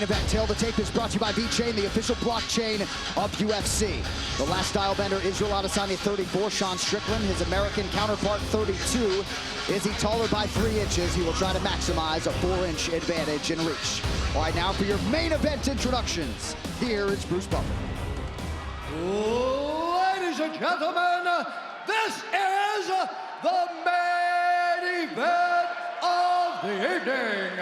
Event Tail the Tape is brought to you by VeChain, the official blockchain of UFC. The last style bender, Israel Adesanya, 34. Sean Strickland, his American counterpart, 32. Is he taller by 3 inches? He will try to maximize a 4-inch advantage in reach. All right, now for your main event introductions. Here is Bruce Buffer. Ladies and gentlemen, this is the main event of the evening.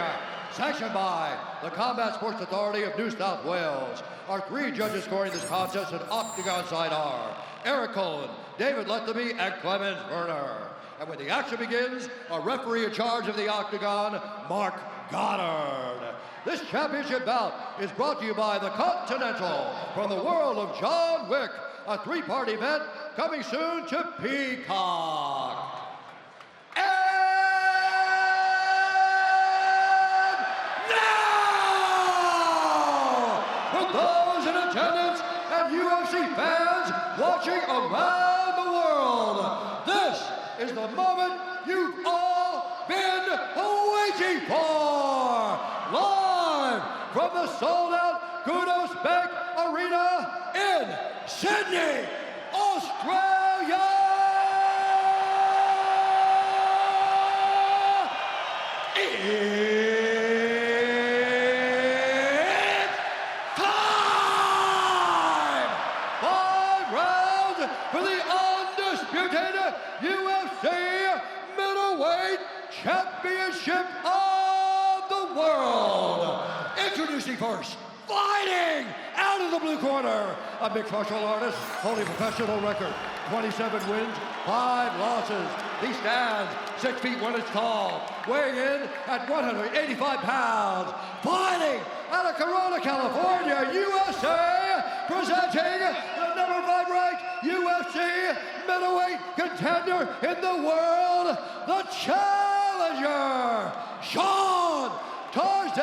Sanctioned by the Combat Sports Authority of New South Wales. Our 3 judges scoring this contest in octagon side are Eric Cohen, David Letherby, and Clemens Werner. And when the action begins, our referee in charge of the octagon, Mark Goddard. This championship bout is brought to you by the Continental from the world of John Wick, a 3-part event coming soon to Peacock. Those in attendance and UFC fans watching around the world, this is the moment you've all been waiting for. Live from the sold-out Kudos Bank Arena in Sydney, Australia. For the undisputed UFC middleweight championship of the world. Introducing first, fighting out of the blue corner, a mixed martial artist holding a professional record, 27 wins, 5 losses. He stands 6 feet 1 inch tall, weighing in at 185 pounds. Fighting out of Corona, California, USA, presenting the number 5 ranked UFC middleweight contender in the world, the challenger, Sean Tarzan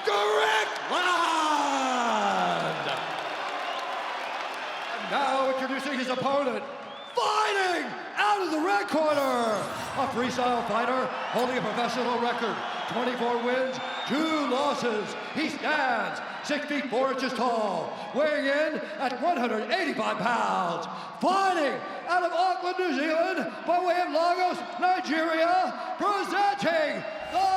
Strickland. And now introducing his opponent, fighting out of the red corner, a freestyle fighter holding a professional record, 24 wins, 2 losses. He stands 6 feet 4 inches tall, weighing in at 185 pounds. Fighting out of Auckland, New Zealand, by way of Lagos, Nigeria, presenting the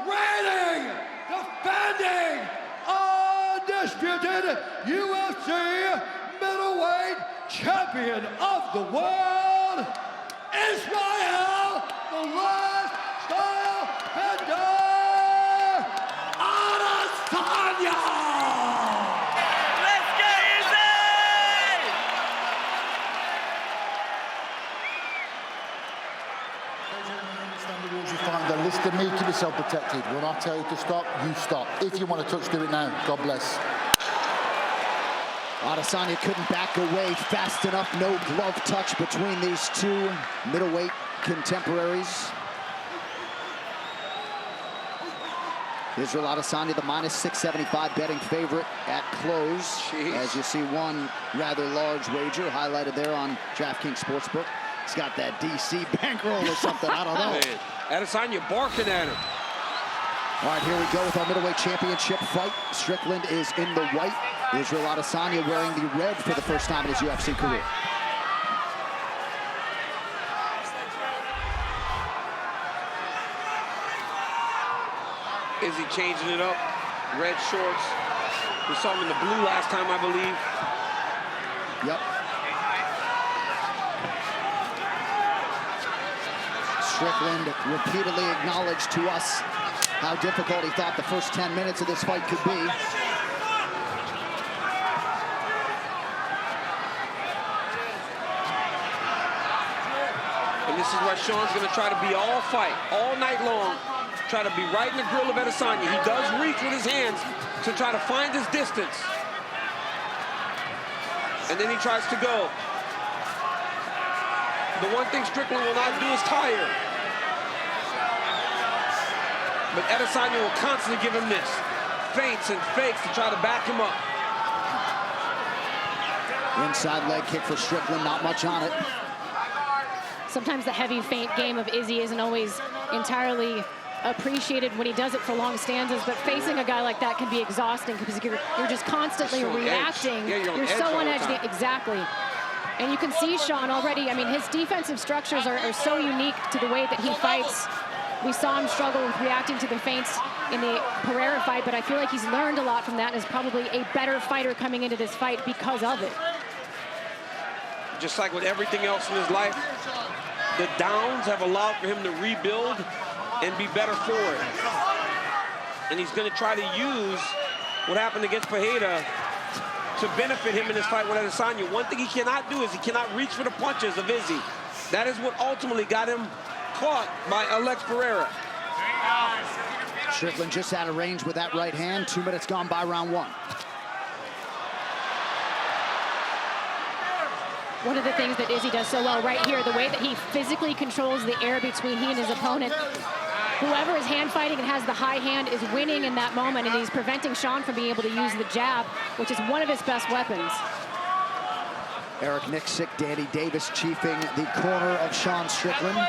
reigning, defending, undisputed UFC middleweight champion of the world, Israel, the last style bender, Adesanya! Let's get easy! Understand the rules you find there. Listen to me, keep yourself protected. When I tell you to stop, you stop. If you want to touch, do it now. God bless. Adesanya couldn't back away fast enough. No glove touch between these 2 middleweight contemporaries. Israel Adesanya, the minus 675 betting favorite at close. Jeez. As you see, one rather large wager highlighted there on DraftKings Sportsbook. He's got that DC bankroll or something, I don't know. Adesanya barking at him. All right, here we go with our middleweight championship fight. Strickland is in the white. Israel Adesanya wearing the red for the first time in his UFC career. Is he changing it up? Red shorts. We saw him in the blue last time, I believe. Yep. Strickland repeatedly acknowledged to us how difficult he thought the first 10 minutes of this fight could be. And this is where Sean's going to try to be all fight, all night long, try to be right in the grill of Adesanya. He does reach with his hands to try to find his distance. And then he tries to go. The one thing Strickland will not do is tire. But Adesanya will constantly give him this. Feints and fakes to try to back him up. Inside leg kick for Strickland, not much on it. Sometimes the heavy feint game of Izzy isn't always entirely appreciated when he does it for long stanzas, but facing a guy like that can be exhausting because you're just constantly reacting. Yeah, you're so on edge. Exactly. And you can see Sean already. I mean, his defensive structures are so unique to the way that he fights. We saw him struggle with reacting to the feints in the Pereira fight, but I feel like he's learned a lot from that and is probably a better fighter coming into this fight because of it. Just like with everything else in his life, the downs have allowed for him to rebuild and be better for it. And he's going to try to use what happened against Pereira to benefit him in this fight with Adesanya. One thing he cannot do is he cannot reach for the punches of Izzy. That is what ultimately got him caught by Alex Pereira. Strickland just out of range with that right hand. 2 minutes gone by round 1. One of the things that Izzy does so well right here, the way that he physically controls the air between he and his opponent. Whoever is hand fighting and has the high hand is winning in that moment, and he's preventing Sean from being able to use the jab, which is one of his best weapons. Eric Nixick, Danny Davis chiefing the corner of Sean Strickland.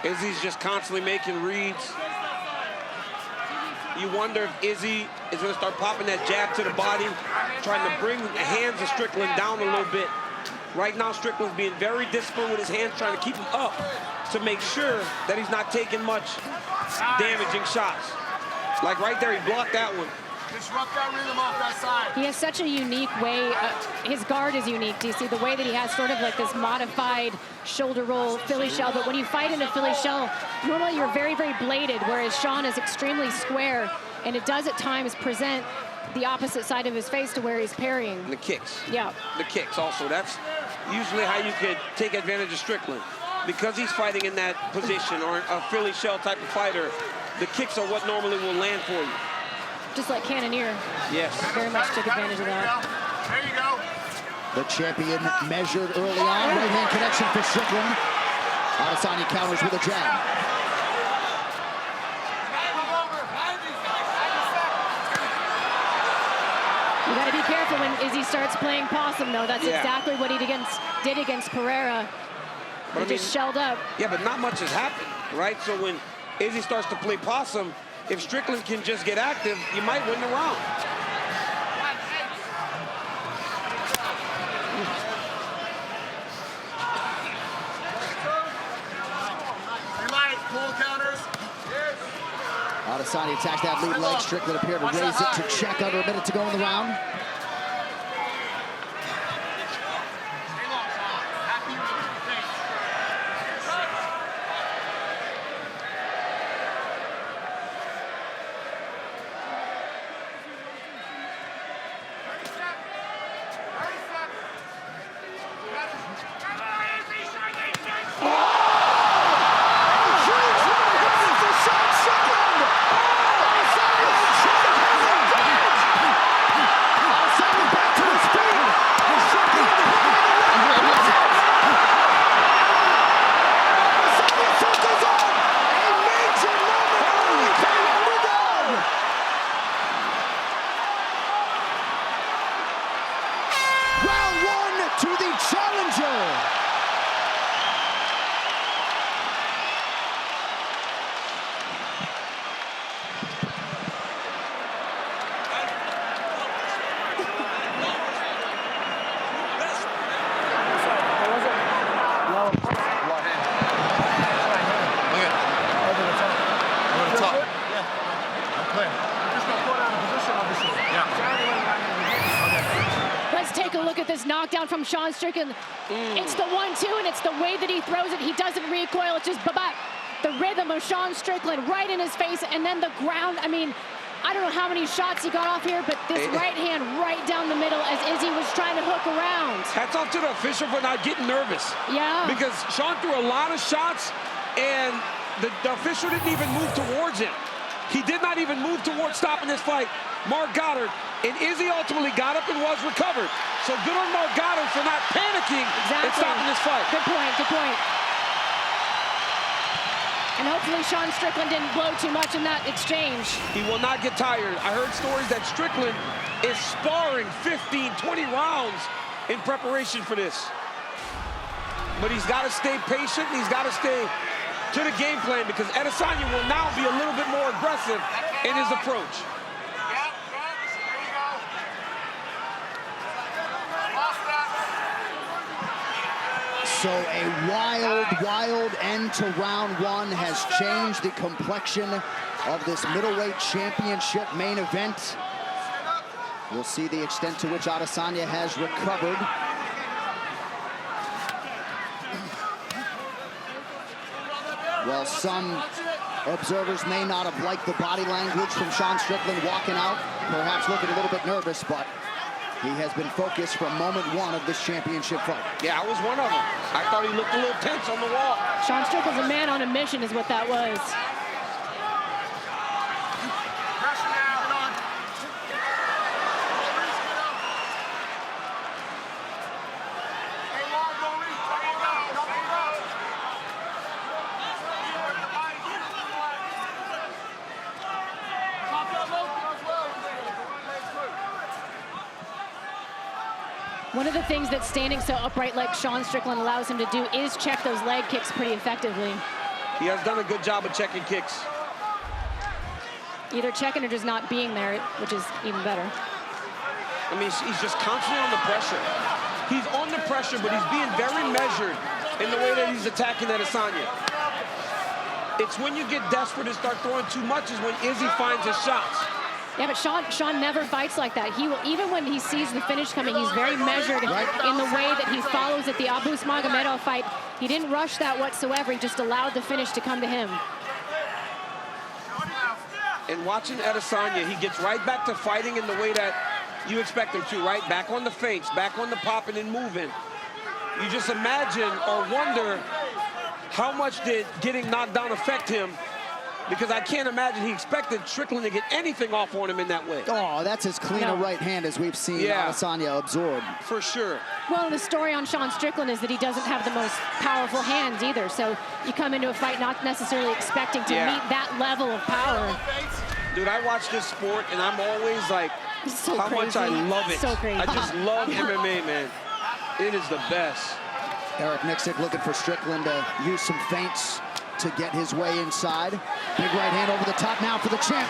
Izzy's just constantly making reads. You wonder if Izzy is going to start popping that jab to the body, trying to bring the hands of Strickland down a little bit. Right now, Strickland's being very disciplined with his hands, trying to keep him up to make sure that he's not taking much damaging shots. Like right there, he blocked that one. Disrupt that rhythm off that side. He has such a unique way. His guard is unique. Do you see the way that he has sort of like this modified shoulder roll Philly shell? But when you fight in a Philly shell, normally you're very, very bladed, whereas Sean is extremely square, and it does at times present the opposite side of his face to where he's parrying. And the kicks. Yeah. The kicks also. That's usually how you could take advantage of Strickland. Because he's fighting in that position, or a Philly shell type of fighter, the kicks are what normally will land for you. Just like Cannonier. Yes. Very much took advantage of that. There you go. The champion measured early on. Right hand connection for Strickland. Adesanya counters with a jab. You got to be careful when Izzy starts playing possum, though. That's exactly what he did against Pereira. He just shelled up. Yeah, but not much has happened, right? So when Izzy starts to play possum, if Strickland can just get active, you might win the round. Pull counters. Adesanya attacks that lead leg. Strickland appeared to raise it to check under a minute to go in the round. To the challenger. Knockdown from Sean Strickland. It's the 1-2, and it's the way that he throws it. He doesn't recoil. It's just the rhythm of Sean Strickland right in his face, and then the ground. I mean, I don't know how many shots he got off here, but this right hand right down the middle as Izzy was trying to hook around. Hats off to the official for not getting nervous. Yeah. Because Sean threw a lot of shots, and the official didn't even move towards him. He did not even move towards stopping this fight. Mark Goddard, and Izzy ultimately got up and was recovered. So good on Mark Goddard for not panicking and stopping this fight. Good point, good point. And hopefully Sean Strickland didn't blow too much in that exchange. He will not get tired. I heard stories that Strickland is sparring 15, 20 rounds in preparation for this. But he's got to stay patient. He's got to stay to the game plan because Adesanya will now be a little bit more aggressive in his approach. So a wild end to round one has changed the complexion of this middleweight championship main event. We'll see the extent to which Adesanya has recovered. Well, some observers may not have liked the body language from Sean Strickland walking out, perhaps looking a little bit nervous, but he has been focused from moment one of this championship fight. Yeah, I was one of them. I thought he looked a little tense on the wall. Sean Strickland's a man on a mission is what that was. One of the things that standing so upright like Sean Strickland allows him to do is check those leg kicks pretty effectively. He has done a good job of checking kicks. Either checking or just not being there, which is even better. I mean, he's just constantly on the pressure. He's on the pressure, but he's being very measured in the way that he's attacking Adesanya. It's when you get desperate and start throwing too much is when Izzy finds his shots. Yeah, but Sean never fights like that. He will, even when he sees the finish coming, he's very measured in the way that he follows it. The Abus Magomedov fight, he didn't rush that whatsoever. He just allowed the finish to come to him. And watching Adesanya, he gets right back to fighting in the way that you expect him to, right? Back on the feints, back on the popping and moving. You just imagine or wonder how much did getting knocked down affect him, because I can't imagine he expected Strickland to get anything off on him in that way. Oh, that's as clean a right hand as we've seen Adesanya absorb. For sure. Well, the story on Sean Strickland is that he doesn't have the most powerful hands either. So you come into a fight not necessarily expecting to meet that level of power. Dude, I watch this sport and I'm always like, so how crazy. much I love it. So crazy. I just love MMA, man. It is the best. Eric Nixick looking for Strickland to use some feints to get his way inside. Big right hand over the top now for the champ.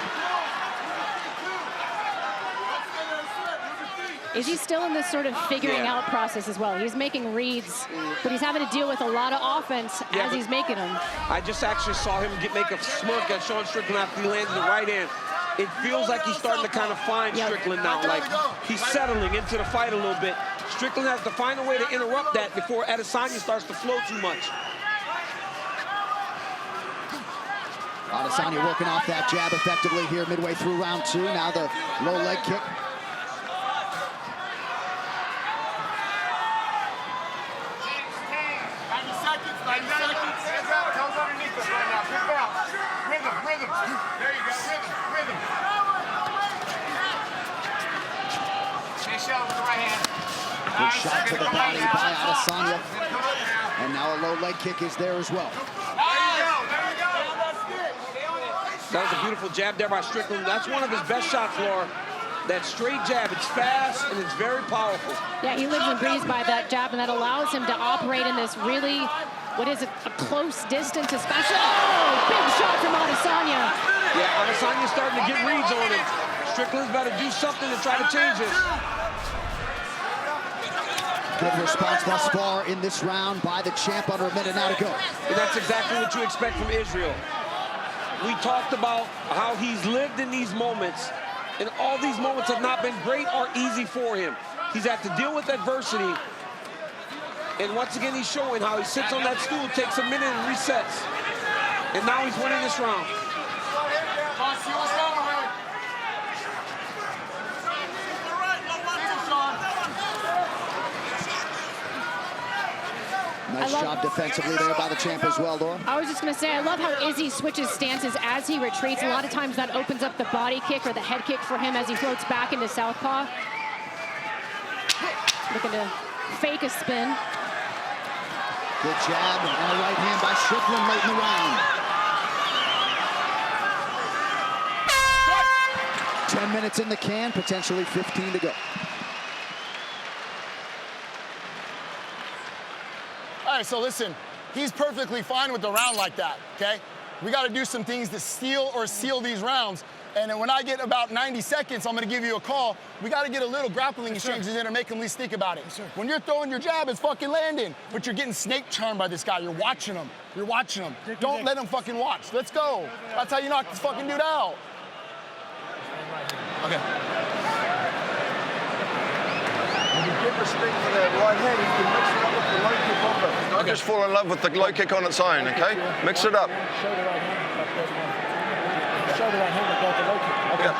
Is he still in this sort of figuring out process as well? He's making reads, but he's having to deal with a lot of offense as he's making them. I just actually saw him make a smirk at Sean Strickland after he landed the right hand. It feels like he's starting to kind of find Strickland now. Like he's settling into the fight a little bit. Strickland has to find a way to interrupt that before Adesanya starts to flow too much. Adesanya working off that jab effectively here midway through round two. Now the low leg kick. 90 seconds. Hands out. Toes underneath us right now. Pick out. Rhythm. There you go. Rhythm. Chase out with the right hand. Good shot to the body by Adesanya. And now a low leg kick is there as well. That was a beautiful jab there by Strickland. That's one of his best shots, Laura. That straight jab, it's fast and it's very powerful. Yeah, he lives and breathes by that jab, and that allows him to operate in this really, what is it, a close distance, especially. Oh, big shot from Adesanya. Yeah, Adesanya's starting to get reads on him. Strickland's got to do something to try to change this. Good response thus far in this round by the champ. Under a minute now to go. And that's exactly what you expect from Israel. We talked about how he's lived in these moments, and all these moments have not been great or easy for him. He's had to deal with adversity, and once again he's showing how he sits on that stool, takes a minute and resets, and now he's winning this round. Nice job defensively there by the champ as well, Laura. I was just going to say, I love how Izzy switches stances as he retreats. A lot of times that opens up the body kick or the head kick for him as he floats back into southpaw. Looking to fake a spin. Good jab and a right hand by Strickland late in the round. 10 minutes in the can, potentially 15 to go. right, so listen, he's perfectly fine with the round like that, okay? We got to do some things to steal or seal these rounds. And then when I get about 90 seconds, I'm going to give you a call. We got to get a little grappling exchanges in to make him at least think about it. When you're throwing your jab, it's fucking landing. But you're getting snake charmed by this guy. You're watching him. You're watching him. Don't let him fucking watch. Let's go. That's how you knock this fucking dude out. Okay. When you give respect for that right hand, you can mix it up with the low kick on it. Don't just fall in love with the low kick on its own, okay? Mix it up. Show the right hand. Show the right hand that goes the low kick. Okay.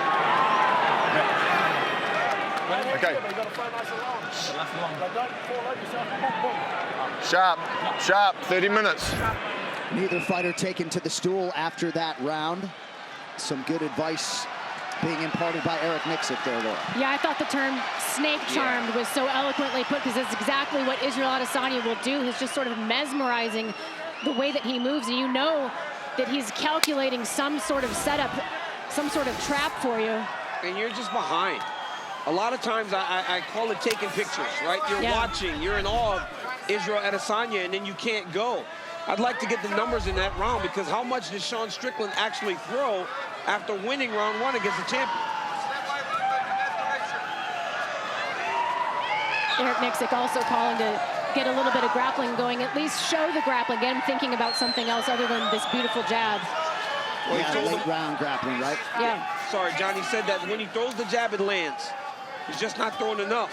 Okay. You got to throw nice and long. But don't fall over yourself. Sharp, sharp, 30 minutes. Neither fighter taken to the stool after that round. Some good advice being imparted by Eric Mixit there, Laura. Yeah, I thought the term snake charmed was so eloquently put, because that's exactly what Israel Adesanya will do. He's just sort of mesmerizing the way that he moves, and you know that he's calculating some sort of setup, some sort of trap for you. And you're just behind. A lot of times I call it taking pictures, right? You're watching, you're in awe of Israel Adesanya, and then you can't go. I'd like to get the numbers in that round, because how much did Sean Strickland actually throw after winning round 1 against the champion? Eric Mixit also calling to get a little bit of grappling going, at least show the grappling, get him thinking about something else other than this beautiful jab. Well, yeah, late round grappling, right? Yeah. Sorry, Johnny said that when he throws the jab, it lands. He's just not throwing enough.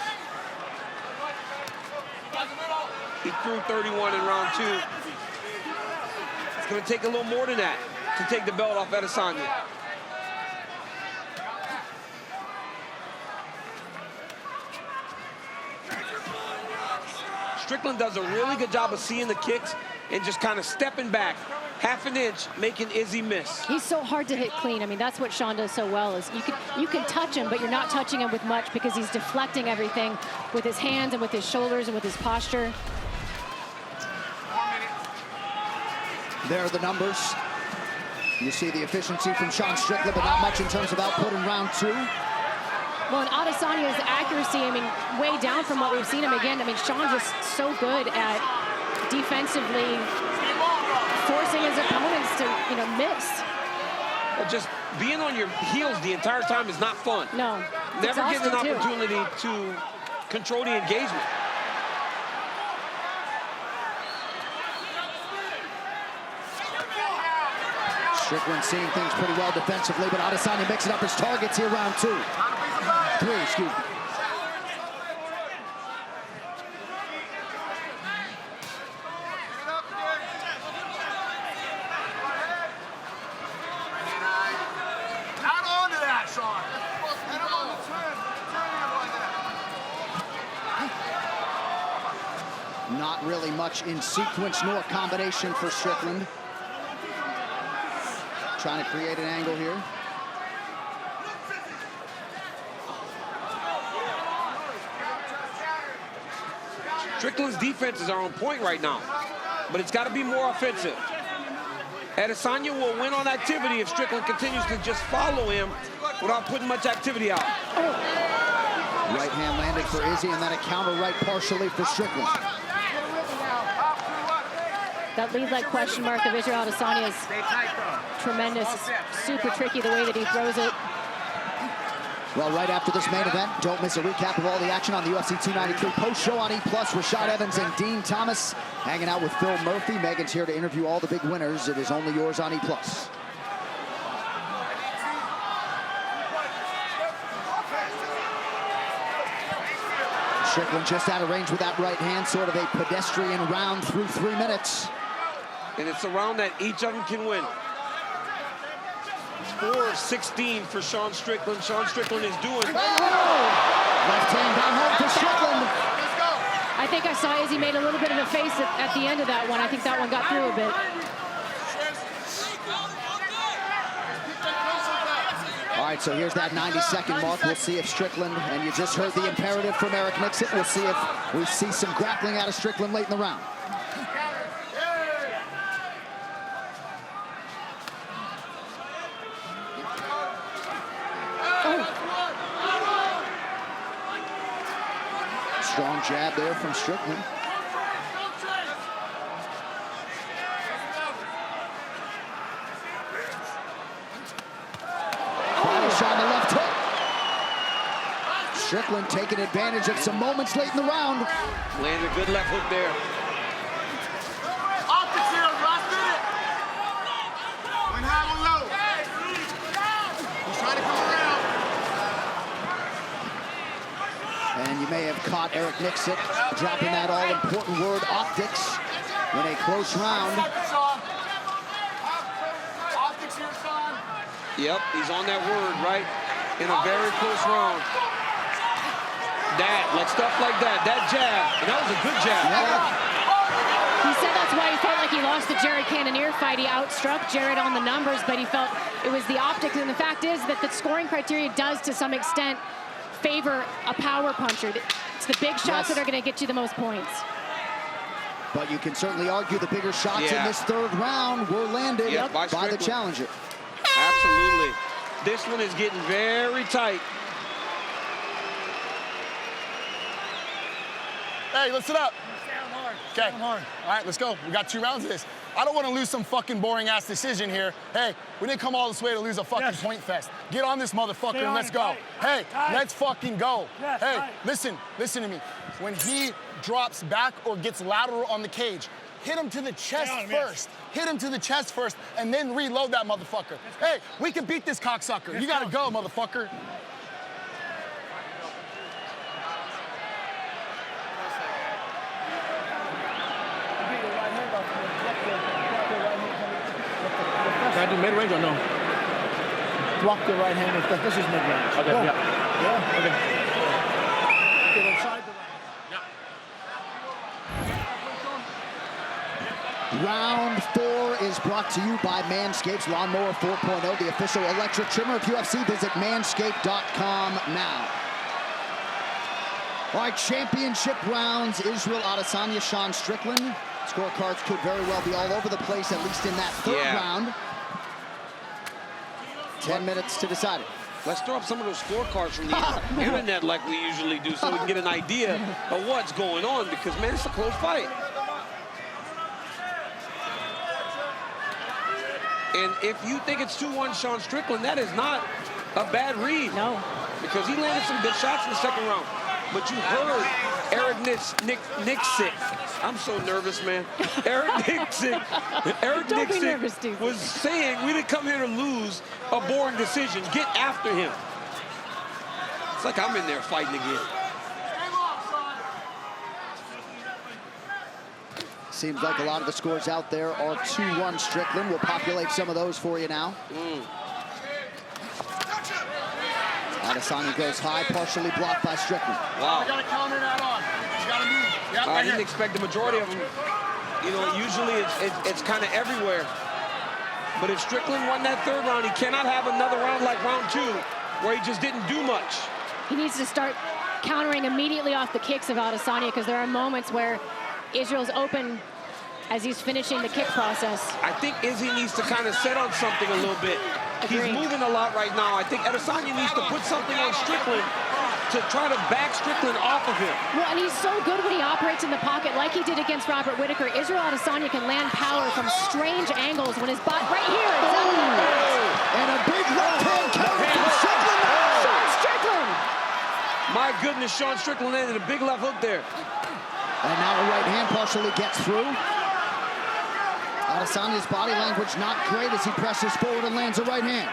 He threw 31 in round 2. It's going to take a little more than that to take the belt off Adesanya. Strickland does a really good job of seeing the kicks and just kind of stepping back half an inch, making Izzy miss. He's so hard to hit clean. I mean, that's what Sean does so well, is you can touch him, but you're not touching him with much, because he's deflecting everything with his hands and with his shoulders and with his posture. There are the numbers. You see the efficiency from Sean Strickland, but not much in terms of output in round 2. Well, and Adesanya's accuracy, I mean, way down from what we've seen him again. I mean, Sean's just so good at defensively forcing his opponents to, miss. But just being on your heels the entire time is not fun. No. Never getting an too. opportunity to control the engagement. Strickland seeing things pretty well defensively, but Adesanya mixing up his targets here, round 2. 3, excuse me. Out onto that, Sean. Get him on the turn. Turn him like that. Not really much in sequence nor combination for Strickland. Trying to create an angle here. Strickland's defenses are on point right now, but it's got to be more offensive. Adesanya will win on activity if Strickland continues to just follow him without putting much activity out. Right hand landed for Izzy, and then a counter right partially for Strickland. That lead leg question mark of Israel Adesanya is tremendous. Super tricky the way that he throws it. Well, right after this main event, don't miss a recap of all the action on the UFC 293 post-show on E+. Rashad Evans and Dean Thomas hanging out with Phil Murphy. Megan's here to interview all the big winners. It is only yours on E+. Strickland just out of range with that right hand, sort of a pedestrian round through 3 minutes. And it's a round that each of them can win. It's 4-16 for Sean Strickland. Sean Strickland is doing. Left hand down home for Strickland. I think I saw Izzy made a little bit of a face at the end of that one. I think that one got through a bit. All right, so here's that 90-second mark. We'll see if Strickland, and you just heard the imperative from Eric Mixit, we'll see if we see some grappling out of Strickland late in the round. Strong jab there from Strickland. Sean, the left hook. Strickland taking advantage of some moments late in the round. Landed a good left hook there. Optics here, last minute. Went high, went low. He's trying to come around. And you may have caught Eric Nixick dropping that all-important word, optics, in a close round. Optics here, son. Yep, he's on that word, right? In a very close round. That, like stuff like that, that jab, and that was a good jab. He said that's why he felt like he lost the Jared Cannonier fight. He outstruck Jared on the numbers, but he felt it was the optics. And the fact is that the scoring criteria does, to some extent, favor a power puncher. It's the big shots that are going to get you the most points. But you can certainly argue the bigger shots in this third round were landed by the challenger. Absolutely. This one is getting very tight. Hey, listen up. Okay. All right, let's go. We got 2 rounds of this. I don't want to lose some fucking boring-ass decision here. Hey, we didn't come all this way to lose a fucking point fest. Get on this motherfucker and let's go. Hey, let's fucking go. Hey, listen to me. When he drops back or gets lateral on the cage, hit him to the chest first. Hit him to the chest first and then reload that motherfucker. Hey, we can beat this cocksucker. You gotta go, motherfucker. Can I do mid-range or no? Block the right hand with that. This is mid-range. Okay, yeah. Yeah? Okay. Get inside the right. Round 4 is brought to you by Manscaped's Lawnmower 4.0, the official electric trimmer of UFC. Visit manscaped.com now. All right, championship rounds. Israel Adesanya, Sean Strickland. Scorecards could very well be all over the place, at least in that third round. 10 minutes to decide it. Let's throw up some of those scorecards from the internet like we usually do so we can get an idea of what's going on because, man, it's a close fight. And if you think it's 2-1 Sean Strickland, that is not a bad read. No. Because he landed some good shots in the second round. But you heard Eric Nixick. I'm so nervous, man. Eric Nixick was saying we didn't come here to lose a boring decision. Get after him. It's like I'm in there fighting again. Seems like a lot of the scores out there are 2-1 Strickland. We'll populate some of those for you now. Adesanya goes high, partially blocked by Strickland. Wow. You gotta counter that on. You gotta move. Yep, I didn't expect the majority of them. You know, usually it's kind of everywhere. But if Strickland won that third round, he cannot have another round like round 2 where he just didn't do much. He needs to start countering immediately off the kicks of Adesanya because there are moments where Israel's open as he's finishing the kick process. I think Izzy needs to kind of set on something a little bit. He's moving a lot right now. I think Adesanya needs to put something on Strickland to try to back Strickland off of him. Well, and he's so good when he operates in the pocket like he did against Robert Whittaker. Israel Adesanya can land power from strange angles when his body, right here. And a big left-hand counter from Strickland. Sean Strickland. My goodness, Sean Strickland landed a big left hook there. And now a right hand partially gets through. Adesanya's body language not great as he presses forward and lands a right hand.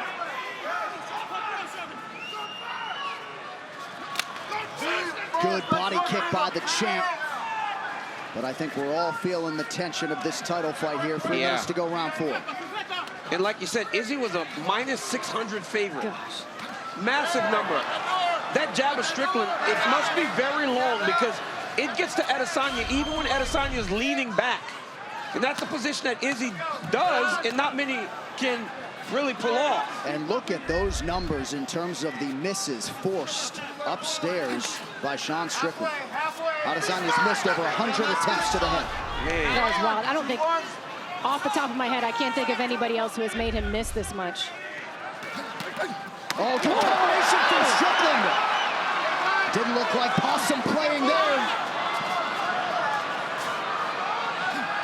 Good body kick by the champ. But I think we're all feeling the tension of this title fight here. 3 minutes to go, round 4. And like you said, Izzy was a -600 favorite. Gosh. Massive number. That jab of Strickland, it must be very long because it gets to Adesanya even when Adesanya is leaning back. And that's a position that Izzy does and not many can really pull off. And look at those numbers in terms of the misses forced upstairs by Sean Strickland. Adesanya's missed over 100 attempts to the head. Man. That was wild. I don't think, off the top of my head, I can't think of anybody else who has made him miss this much. Oh, good combination from Strickland. Didn't look like possum playing there.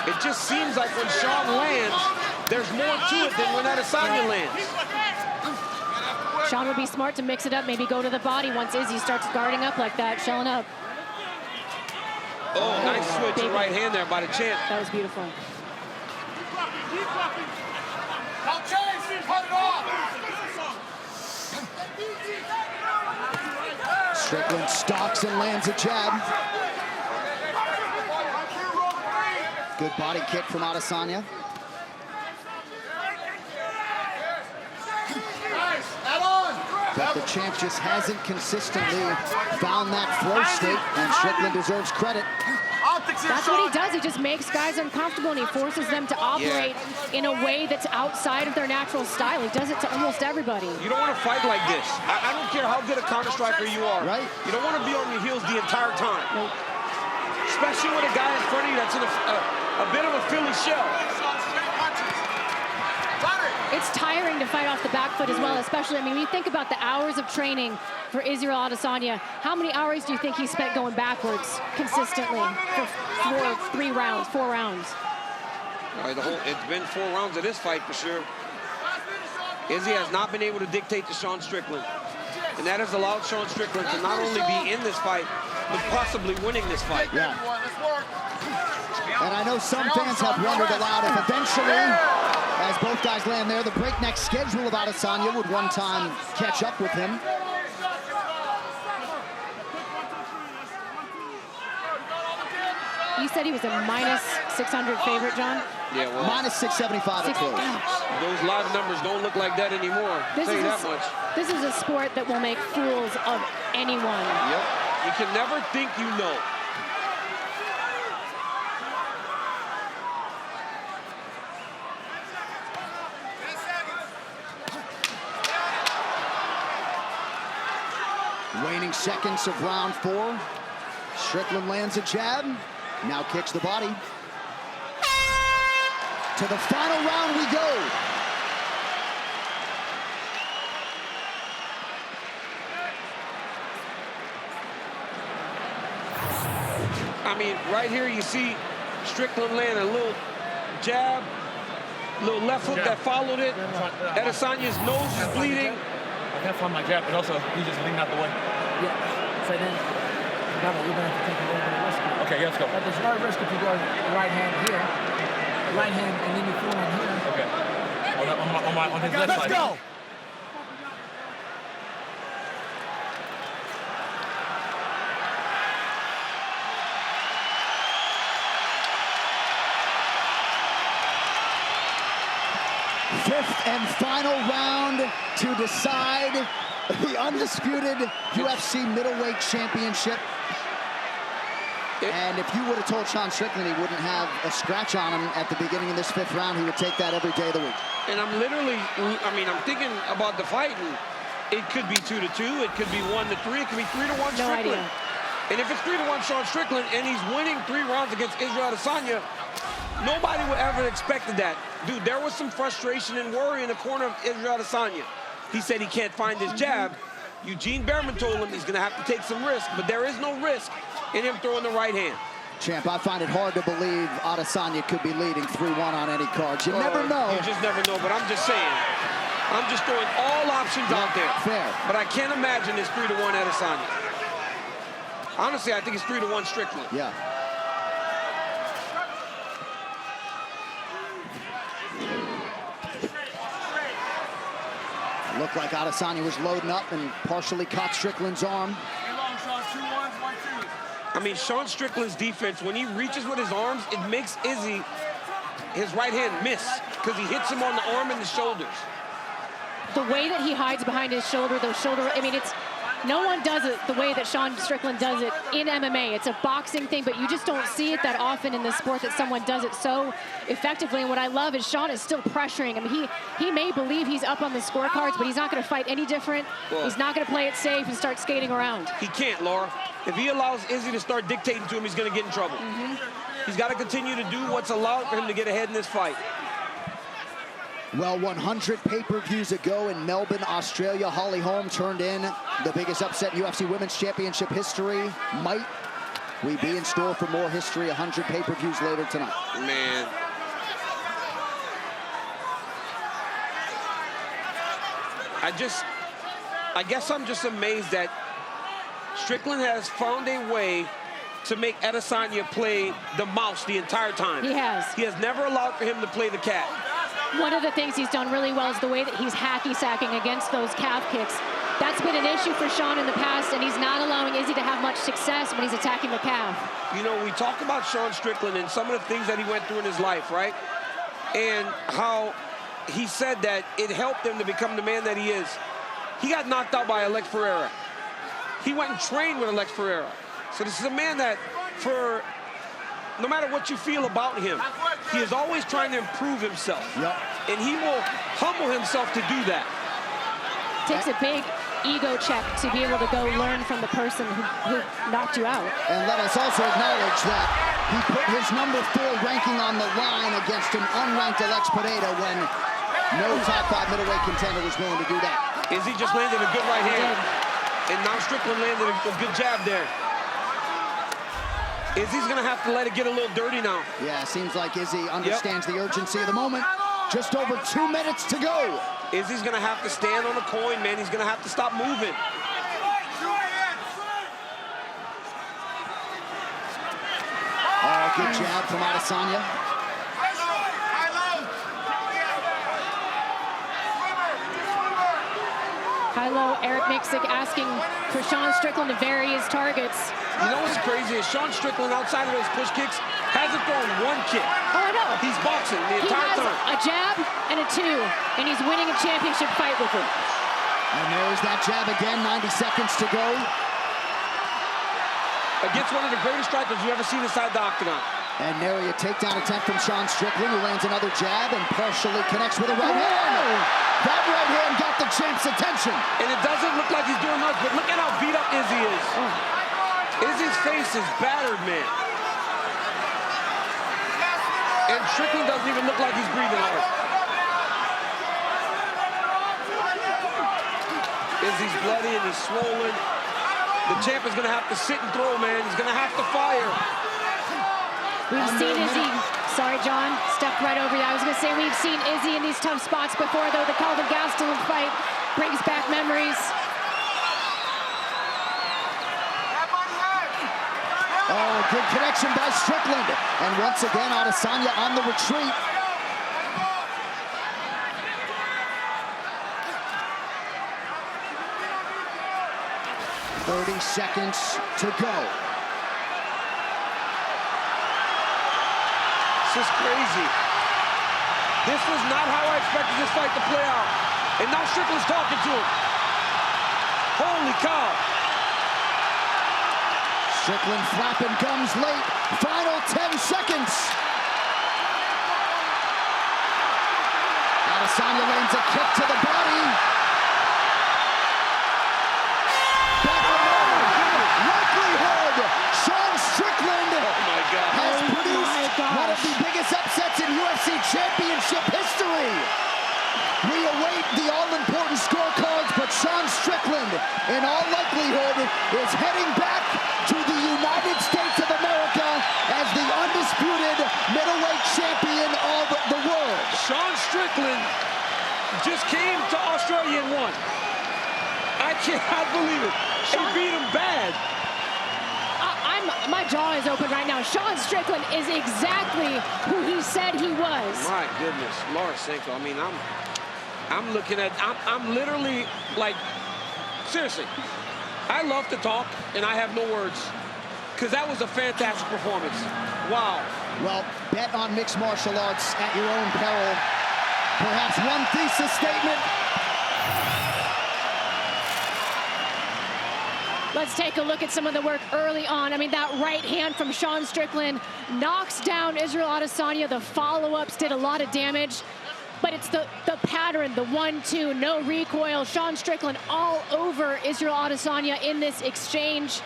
It just seems like when Sean lands, there's more to it than when Adesanya lands. Sean would be smart to mix it up, maybe go to the body once Izzy starts guarding up like that, shelling up. Oh, nice switch to right hand there by the champ. That was beautiful. Strickland stalks and lands a jab. Good body kick from Adesanya. But the champ just hasn't consistently found that flow state, and Strickland deserves credit. That's what he does. He just makes guys uncomfortable, and he forces them to operate in a way that's outside of their natural style. He does it to almost everybody. You don't want to fight like this. I don't care how good a counter striker you are. Right. You don't want to be on your heels the entire time. Nope. Especially with a guy in front of you that's in a bit of a Philly shell. It's tiring to fight off the back foot as well, especially, I mean, when you think about the hours of training for Israel Adesanya, how many hours do you think he spent going backwards consistently for 4 rounds? It's been 4 rounds of this fight for sure. Izzy has not been able to dictate to Sean Strickland. And that has allowed Sean Strickland to not only be in this fight, but possibly winning this fight. Yeah. And I know some fans have wondered aloud if eventually, as both guys land there, the breakneck schedule of Adesanya would one time catch up with him. You said he was a minus 600 favorite, John? Yeah, well, minus 675 at close. Those live numbers don't look like that anymore. I'll tell you that much. This is a sport that will make fools of anyone. Yep. You can never think you know. Waning seconds of round 4. Strickland lands a jab, now kicks the body. To the final round we go. I mean, right here you see Strickland land a little jab, little left hook that followed it. Adesanya's nose is bleeding. I can't find my jab, but also he just leaned out the way. Yeah, so then you're gonna have to take a little bit of risk. Okay, yeah, let's go. But there's no risk if you go right hand here, right hand, and then you forehand here. Okay. On his left side. Let's go. Fifth and final round to decide the undisputed UFC middleweight championship. And if you would have told Sean Strickland he wouldn't have a scratch on him at the beginning of this 5th round, he would take that every day of the week. And I'm literally, I'm thinking about the fight, and it could be 2-2, it could be 1-3, it could be 3-1 Strickland. No idea. And if it's 3-1 Sean Strickland and he's winning 3 rounds against Israel Adesanya, nobody would ever expected that. Dude, there was some frustration and worry in the corner of Israel Adesanya. He said he can't find his jab. Eugene Behrman told him he's going to have to take some risk, but there is no risk in him throwing the right hand. Champ, I find it hard to believe Adesanya could be leading 3-1 on any cards. You never know. You just never know, but I'm just saying. I'm just throwing all options out there. Fair. But I can't imagine it's 3-1 Adesanya. Honestly, I think it's 3-1 Strickland. Yeah. Looked like Adesanya was loading up and partially caught Strickland's arm. I mean, Sean Strickland's defense, when he reaches with his arms, it makes Izzy, his right hand, miss because he hits him on the arm and the shoulders. The way that he hides behind his shoulder, I mean, no one does it the way that Sean Strickland does it in MMA. It's a boxing thing, but you just don't see it that often in the sport that someone does it so effectively. And what I love is Sean is still pressuring. I mean, he may believe he's up on the scorecards, but he's not going to fight any different. Well, he's not going to play it safe and start skating around. He can't, Laura. If he allows Izzy to start dictating to him, he's going to get in trouble. He's got to continue to do what's allowed for him to get ahead in this fight. Well, 100 pay-per-views ago in Melbourne, Australia, Holly Holm turned in the biggest upset in UFC Women's Championship history. Might we be in store for more history, 100 pay-per-views later tonight? Man. I guess I'm just amazed that Strickland has found a way to make Adesanya play the mouse the entire time. He has. He has never allowed for him to play the cat. One of the things he's done really well is the way that he's hacky-sacking against those calf kicks. That's been an issue for Sean in the past, and he's not allowing Izzy to have much success when he's attacking the calf. You know, we talk about Sean Strickland and some of the things that he went through in his life, right? And how he said that it helped him to become the man that he is. He got knocked out by Alex Ferreira. He went and trained with Alex Ferreira. So this is a man that, for no matter what you feel about him, he is always trying to improve himself. Yep. And he will humble himself to do that. Takes a big ego check to be able to go learn from the person who knocked you out. And let us also acknowledge that he put his #4 ranking on the line against an unranked Alex Pereira when no top 5 middleweight contender was willing to do that. Izzy just landed a good right hand. And now Strickland landed a good jab there. Izzy's gonna have to let it get a little dirty now. Yeah, seems like Izzy understands the urgency of the moment. Just over 2 minutes to go. Izzy's gonna have to stand on the coin, man. He's gonna have to stop moving. Oh, good jab from Adesanya. High-low, Eric Miksic asking for Sean Strickland to vary his targets. You know what's crazy is Sean Strickland, outside of those push kicks, hasn't thrown one kick. Oh, I know. He's boxing the entire time. He has a jab and a 2, and he's winning a championship fight with it. And there's that jab again, 90 seconds to go. Against one of the greatest strikers you've ever seen inside the octagon. And nary a takedown attempt from Sean Strickland, who lands another jab and partially connects with a right hand. That right hand got the champ's attention. And it doesn't look like he's doing much, but look at how beat up Izzy is. Izzy's face is battered, man. And Strickland doesn't even look like he's breathing hard. Izzy's bloody and he's swollen. The champ is going to have to sit and throw, man. He's going to have to fire. We've seen Izzy, sorry John, stepped right over you. I was gonna say we've seen Izzy in these tough spots before, though. The Calvin Gastelum fight brings back memories. Oh, good connection by Strickland. And once again, Adesanya on the retreat. "30 seconds to go." This is crazy. This was not how I expected this fight to play out. And now Strickland's talking to him. Holy cow. Strickland flapping gums late. Final 10 seconds. Adesanya lands a kick to the body. Likelihood. Sean Strickland has produced one of the biggest upsets in UFC championship history. We await the all-important scorecards, but Sean Strickland, in all likelihood, is heading back to the United States of America as the undisputed middleweight champion of the world. Sean Strickland just came to Australia and won. I cannot believe it. He beat him bad. My jaw is open right now. Sean Strickland is exactly who he said he was. My goodness, Larasenko. I mean, I'm looking at, I'm literally like, seriously, I love to talk and I have no words because that was a fantastic performance. Wow. Well, bet on mixed martial arts at your own peril. Perhaps one thesis statement. Let's take a look at some of the work early on. I mean, that right hand from Sean Strickland knocks down Israel Adesanya. The follow-ups did a lot of damage, but it's the pattern, the 1-2, no recoil. Sean Strickland all over Israel Adesanya in this exchange.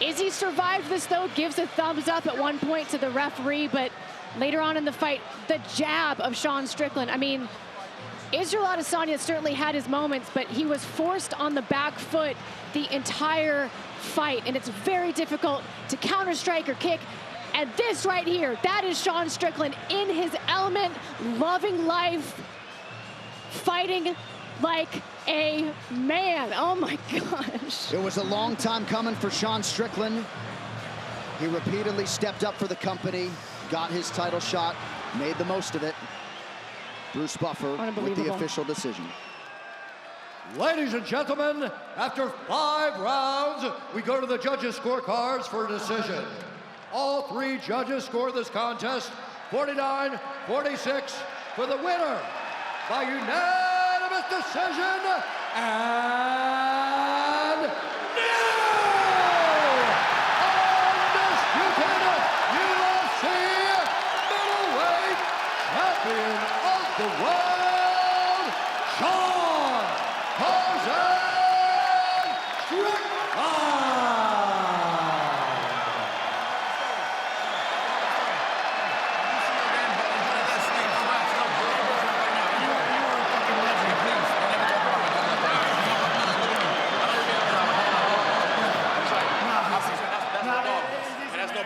Izzy survived this, though, gives a thumbs up at one point to the referee, but later on in the fight, the jab of Sean Strickland. I mean, Israel Adesanya certainly had his moments, but he was forced on the back foot the entire fight, and it's very difficult to counter-strike or kick. And this right here, that is Sean Strickland in his element, loving life, fighting like a man. Oh my gosh. It was a long time coming for Sean Strickland. He repeatedly stepped up for the company, got his title shot, made the most of it. Bruce Buffer with the official decision. Ladies and gentlemen, after 5 rounds, we go to the judges' scorecards for a decision. All 3 judges score this contest 49-46 for the winner by unanimous decision, and new undisputed UFC middleweight champion of the world, Sean Strickland.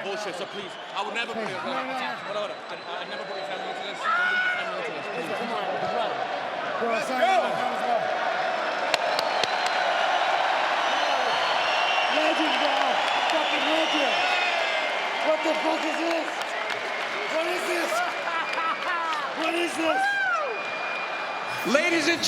Bullshit, so please, I would never put your family into this. I never put your family into this. Don't put your family into this. Please. Come on, bro. Let's go. Legend, bro. Fucking legend. What the fuck is this? What is this? What is this? Ladies and